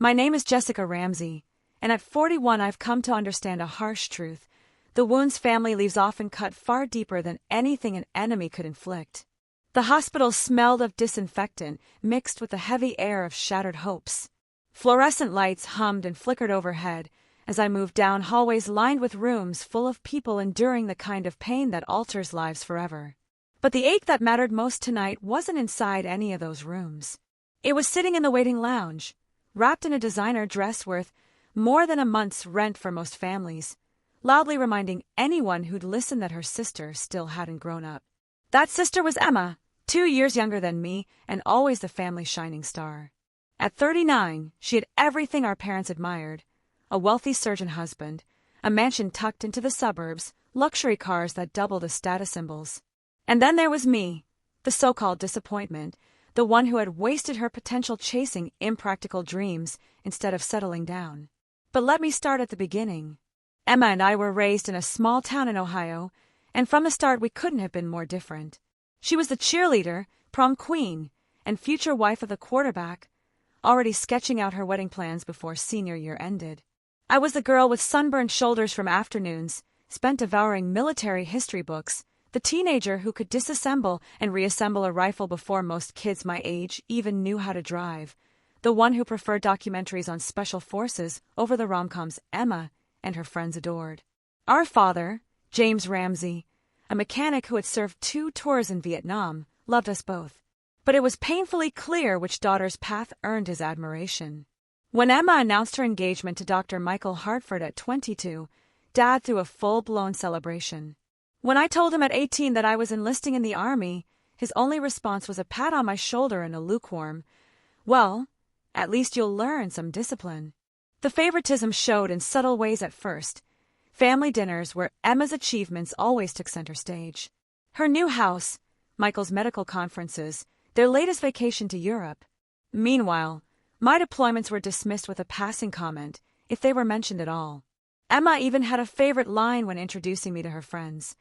My name is Jessica Ramsey, and at 41 I've come to understand a harsh truth. The wounds family leaves often cut far deeper than anything an enemy could inflict. The hospital smelled of disinfectant mixed with the heavy air of shattered hopes. Fluorescent lights hummed and flickered overhead as I moved down hallways lined with rooms full of people enduring the kind of pain that alters lives forever. But the ache that mattered most tonight wasn't inside any of those rooms. It was sitting in the waiting lounge, wrapped in a designer dress worth more than a month's rent for most families, loudly reminding anyone who'd listened that her sister still hadn't grown up. That sister was Emma, 2 years younger than me and always the family's shining star. At 39, she had everything our parents admired: a wealthy surgeon husband, a mansion tucked into the suburbs, luxury cars that doubled as status symbols. And then there was me, the so-called disappointment, the one who had wasted her potential chasing impractical dreams instead of settling down. But let me start at the beginning. Emma and I were raised in a small town in Ohio, and from the start we couldn't have been more different. She was the cheerleader, prom queen, and future wife of the quarterback, already sketching out her wedding plans before senior year ended. I was the girl with sunburned shoulders from afternoons, spent devouring military history books, the teenager who could disassemble and reassemble a rifle before most kids my age even knew how to drive, the one who preferred documentaries on special forces over the rom-coms Emma and her friends adored. Our father, James Ramsey, a mechanic who had served 2 tours in Vietnam, loved us both. But it was painfully clear which daughter's path earned his admiration. When Emma announced her engagement to Dr. Michael Hartford at 22, Dad threw a full-blown celebration. When I told him at 18 that I was enlisting in the Army, his only response was a pat on my shoulder and a lukewarm, "Well, at least you'll learn some discipline." The favoritism showed in subtle ways at first. Family dinners where Emma's achievements always took center stage. Her new house, Michael's medical conferences, their latest vacation to Europe. Meanwhile, my deployments were dismissed with a passing comment, if they were mentioned at all. Emma even had a favorite line when introducing me to her friends.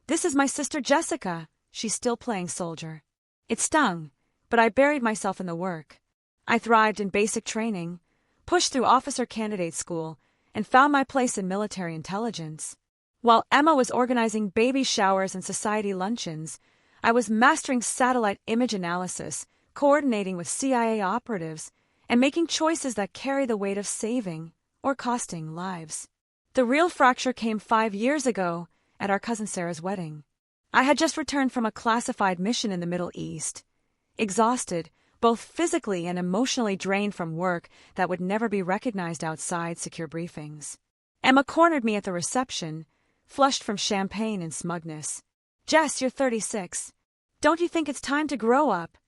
"This is my sister Jessica. She's still playing soldier." It stung, but I buried myself in the work. I thrived in basic training, pushed through officer candidate school, and found my place in military intelligence. While Emma was organizing baby showers and society luncheons, I was mastering satellite image analysis, coordinating with CIA operatives, and making choices that carry the weight of saving or costing lives. The real fracture came 5 years ago at our cousin Sarah's wedding. I had just returned from a classified mission in the Middle East, exhausted, both physically and emotionally drained from work that would never be recognized outside secure briefings. Emma cornered me at the reception, flushed from champagne and smugness. "Jess, you're 36. Don't you think it's time to grow up?"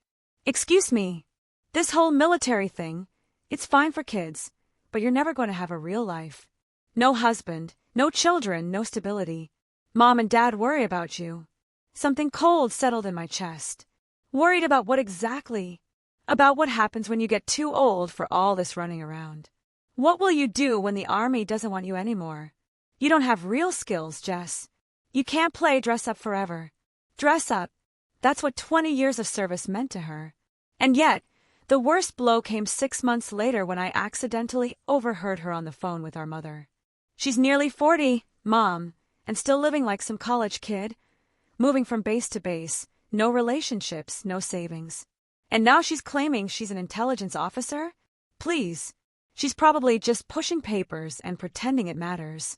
"Excuse me. This whole military thing, it's fine for kids, but you're never going to have a real life. No husband, no children, no stability. Mom and Dad worry about you." Something cold settled in my chest. Worried about what exactly? About what happens when you get too old for all this running around. What will you do when the Army doesn't want you anymore? You don't have real skills, Jess. You can't play dress up forever. Dress up. That's what 20 years of service meant to her. And yet, the worst blow came 6 months later when I accidentally overheard her on the phone with our mother. "She's nearly 40, Mom, and still living like some college kid, moving from base to base, no relationships, no savings. And now she's claiming she's an intelligence officer? Please. She's probably just pushing papers and pretending it matters."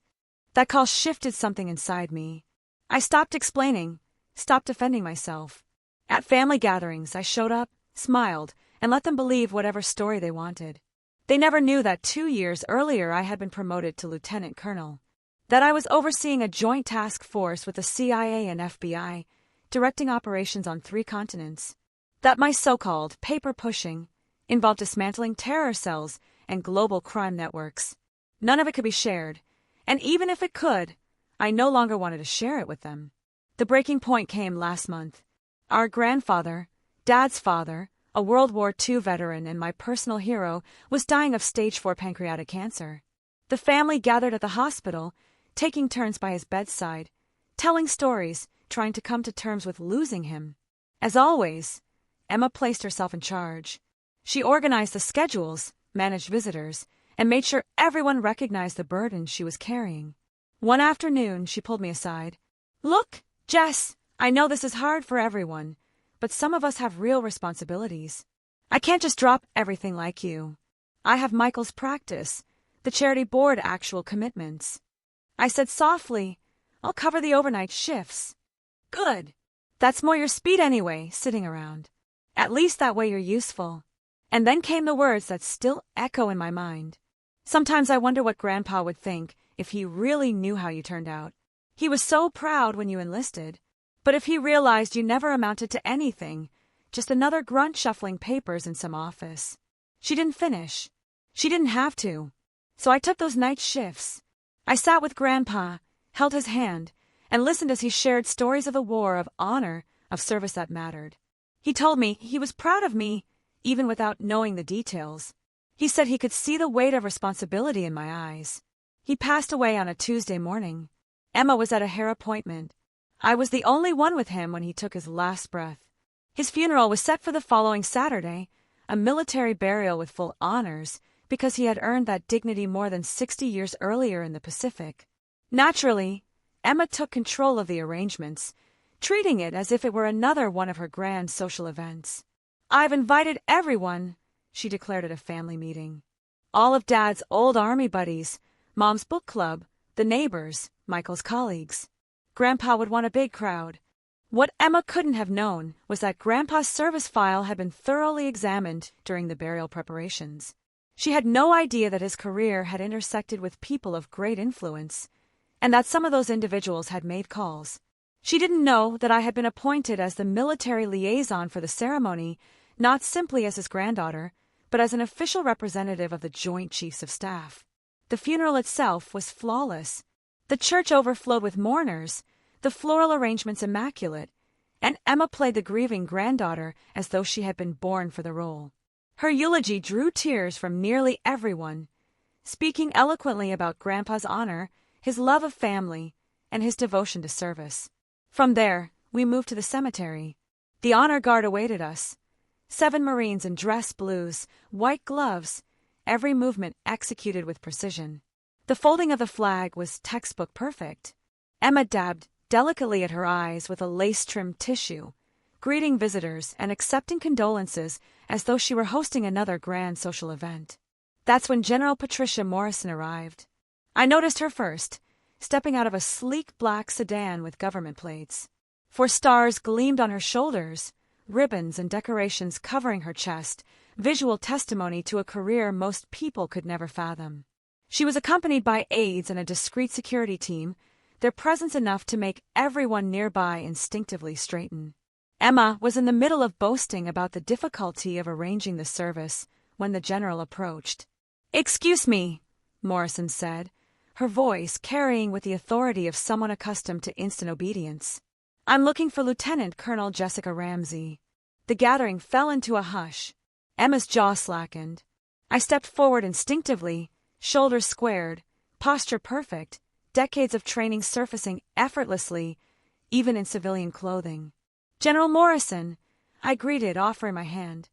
That call shifted something inside me. I stopped explaining, stopped defending myself. At family gatherings, I showed up, smiled, and let them believe whatever story they wanted. They never knew that 2 years earlier I had been promoted to lieutenant colonel, that I was overseeing a joint task force with the CIA and FBI, directing operations on 3 continents, that my so-called paper pushing involved dismantling terror cells and global crime networks. None of it could be shared, and even if it could, I no longer wanted to share it with them. The breaking point came last month. Our grandfather, Dad's father, a World War II veteran and my personal hero, was dying of stage 4 pancreatic cancer. The family gathered at the hospital, taking turns by his bedside, telling stories, trying to come to terms with losing him. As always, Emma placed herself in charge. She organized the schedules, managed visitors, and made sure everyone recognized the burden she was carrying. One afternoon, she pulled me aside. "Look, Jess, I know this is hard for everyone, but some of us have real responsibilities. I can't just drop everything like you. I have Michael's practice, the charity board actual commitments." I said softly, "I'll cover the overnight shifts." "Good. That's more your speed anyway, sitting around. At least that way you're useful." And then came the words that still echo in my mind. "Sometimes I wonder what Grandpa would think if he really knew how you turned out. He was so proud when you enlisted. But if he realized you never amounted to anything, just another grunt shuffling papers in some office." She didn't finish. She didn't have to. So I took those night shifts. I sat with Grandpa, held his hand, and listened as he shared stories of the war, of honor, of service that mattered. He told me he was proud of me, even without knowing the details. He said he could see the weight of responsibility in my eyes. He passed away on a Tuesday morning. Emma was at a hair appointment. I was the only one with him when he took his last breath. His funeral was set for the following Saturday, a military burial with full honors, because he had earned that dignity more than 60 years earlier in the Pacific. Naturally, Emma took control of the arrangements, treating it as if it were another one of her grand social events. "I've invited everyone," she declared at a family meeting. "All of Dad's old Army buddies, Mom's book club, the neighbors, Michael's colleagues. Grandpa would want a big crowd." What Emma couldn't have known was that Grandpa's service file had been thoroughly examined during the burial preparations. She had no idea that his career had intersected with people of great influence, and that some of those individuals had made calls. She didn't know that I had been appointed as the military liaison for the ceremony, not simply as his granddaughter, but as an official representative of the Joint Chiefs of Staff. The funeral itself was flawless. The church overflowed with mourners, the floral arrangements immaculate, and Emma played the grieving granddaughter as though she had been born for the role. Her eulogy drew tears from nearly everyone, speaking eloquently about Grandpa's honor, his love of family, and his devotion to service. From there, we moved to the cemetery. The honor guard awaited us. 7 Marines in dress blues, white gloves, every movement executed with precision. The folding of the flag was textbook perfect. Emma dabbed delicately at her eyes with a lace-trimmed tissue, greeting visitors and accepting condolences as though she were hosting another grand social event. That's when General Patricia Morrison arrived. I noticed her first, stepping out of a sleek black sedan with government plates. 4 stars gleamed on her shoulders, ribbons and decorations covering her chest, visual testimony to a career most people could never fathom. She was accompanied by aides and a discreet security team, their presence enough to make everyone nearby instinctively straighten. Emma was in the middle of boasting about the difficulty of arranging the service when the general approached. "Excuse me," Morrison said, her voice carrying with the authority of someone accustomed to instant obedience. "I'm looking for Lieutenant Colonel Jessica Ramsey." The gathering fell into a hush. Emma's jaw slackened. I stepped forward instinctively, shoulders squared, posture perfect, decades of training surfacing effortlessly, even in civilian clothing. "General Morrison," I greeted, offering my hand.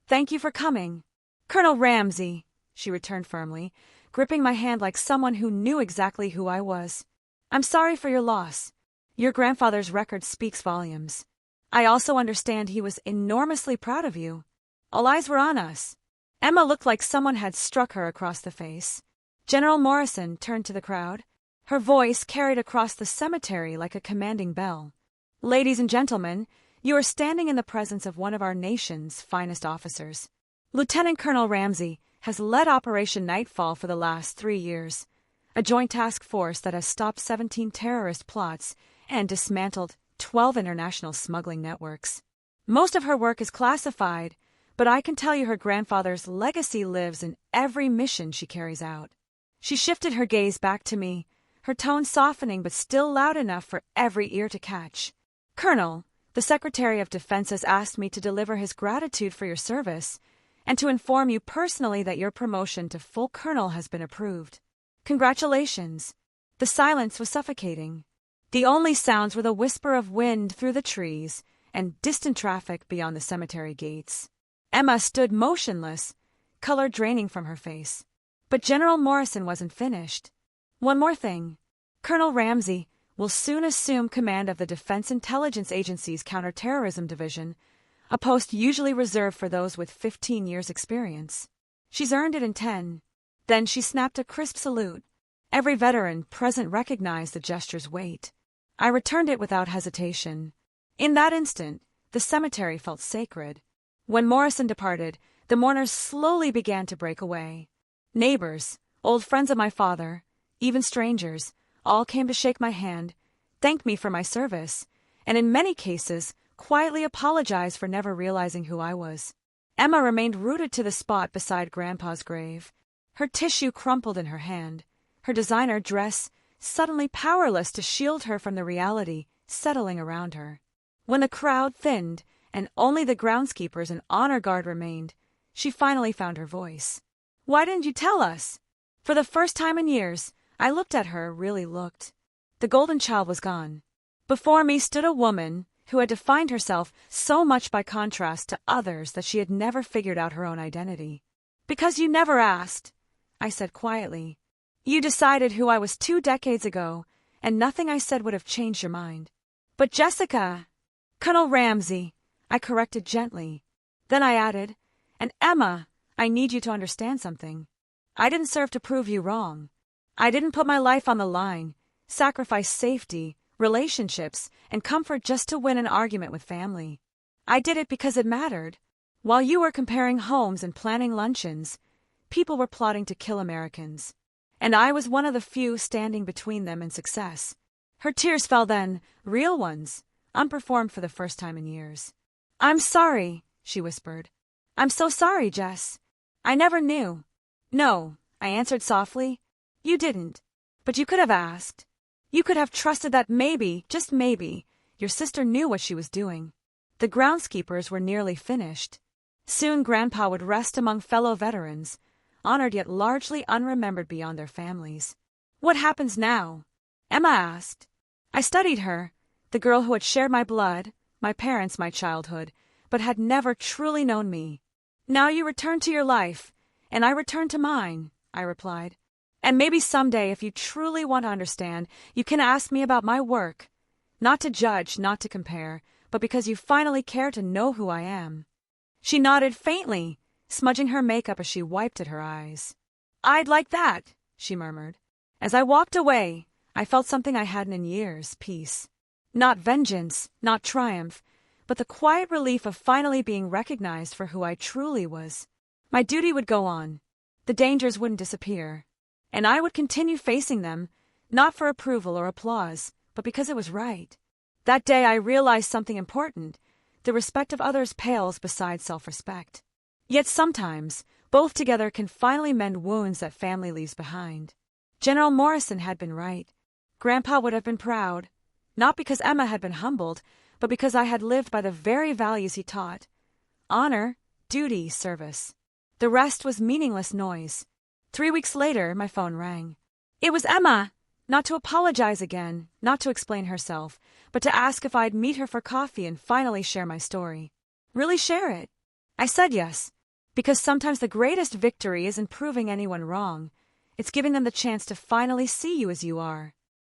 "Thank you for coming." "Colonel Ramsey," she returned firmly, gripping my hand like someone who knew exactly who I was. "I'm sorry for your loss. Your grandfather's record speaks volumes. I also understand he was enormously proud of you. All eyes were on us." Emma looked like someone had struck her across the face. General Morrison turned to the crowd. Her voice carried across the cemetery like a commanding bell. "Ladies and gentlemen, you are standing in the presence of one of our nation's finest officers. Lieutenant Colonel Ramsey has led Operation Nightfall for the last 3 years, a joint task force that has stopped 17 terrorist plots and dismantled 12 international smuggling networks. Most of her work is classified, but I can tell you her grandfather's legacy lives in every mission she carries out." She shifted her gaze back to me, her tone softening but still loud enough for every ear to catch. "Colonel, the Secretary of Defense has asked me to deliver his gratitude for your service and to inform you personally that your promotion to full colonel has been approved. Congratulations." The silence was suffocating. The only sounds were the whisper of wind through the trees and distant traffic beyond the cemetery gates. Emma stood motionless, color draining from her face. But General Morrison wasn't finished. One more thing. Colonel Ramsey will soon assume command of the Defense Intelligence Agency's Counterterrorism Division, a post usually reserved for those with 15 years' experience. She's earned it in 10. Then she snapped a crisp salute. Every veteran present recognized the gesture's weight. I returned it without hesitation. In that instant, the cemetery felt sacred. When Morrison departed, the mourners slowly began to break away. Neighbors, old friends of my father, even strangers, all came to shake my hand, thank me for my service, and in many cases, quietly apologize for never realizing who I was. Emma remained rooted to the spot beside Grandpa's grave, her tissue crumpled in her hand, her designer dress suddenly powerless to shield her from the reality settling around her. When the crowd thinned and only the groundskeepers and honor guard remained, she finally found her voice. "Why didn't you tell us?" For the first time in years, I looked at her, really looked. The golden child was gone. Before me stood a woman who had defined herself so much by contrast to others that she had never figured out her own identity. "Because you never asked," I said quietly. "You decided who I was 2 decades ago, and nothing I said would have changed your mind." "But Jessica—" "Colonel Ramsey," I corrected gently. Then I added, "And Emma, I need you to understand something. I didn't serve to prove you wrong. I didn't put my life on the line, sacrifice safety, relationships, and comfort just to win an argument with family. I did it because it mattered. While you were comparing homes and planning luncheons, people were plotting to kill Americans. And I was one of the few standing between them and success." Her tears fell then, real ones, unperformed for the first time in years. "I'm sorry," she whispered. "I'm so sorry, Jess. I never knew." "No," I answered softly. "You didn't. But you could have asked. You could have trusted that maybe, just maybe, your sister knew what she was doing." The groundskeepers were nearly finished. Soon Grandpa would rest among fellow veterans, honored yet largely unremembered beyond their families. "What happens now?" Emma asked. I studied her, the girl who had shared my blood, my parents, my childhood, but had never truly known me. "Now you return to your life, and I return to mine," I replied. "And maybe someday, if you truly want to understand, you can ask me about my work. Not to judge, not to compare, but because you finally care to know who I am." She nodded faintly, smudging her makeup as she wiped at her eyes. "I'd like that," she murmured. As I walked away, I felt something I hadn't in years, peace. Not vengeance, not triumph, but the quiet relief of finally being recognized for who I truly was. My duty would go on. The dangers wouldn't disappear. And I would continue facing them, not for approval or applause, but because it was right. That day I realized something important. The respect of others pales beside self-respect. Yet sometimes, both together can finally mend wounds that family leaves behind. General Morrison had been right. Grandpa would have been proud, not because Emma had been humbled, but because I had lived by the very values he taught. Honor, duty, service. The rest was meaningless noise. 3 weeks later, my phone rang. It was Emma! Not to apologize again, not to explain herself, but to ask if I'd meet her for coffee and finally share my story. Really share it. I said yes, because sometimes the greatest victory isn't proving anyone wrong. It's giving them the chance to finally see you as you are.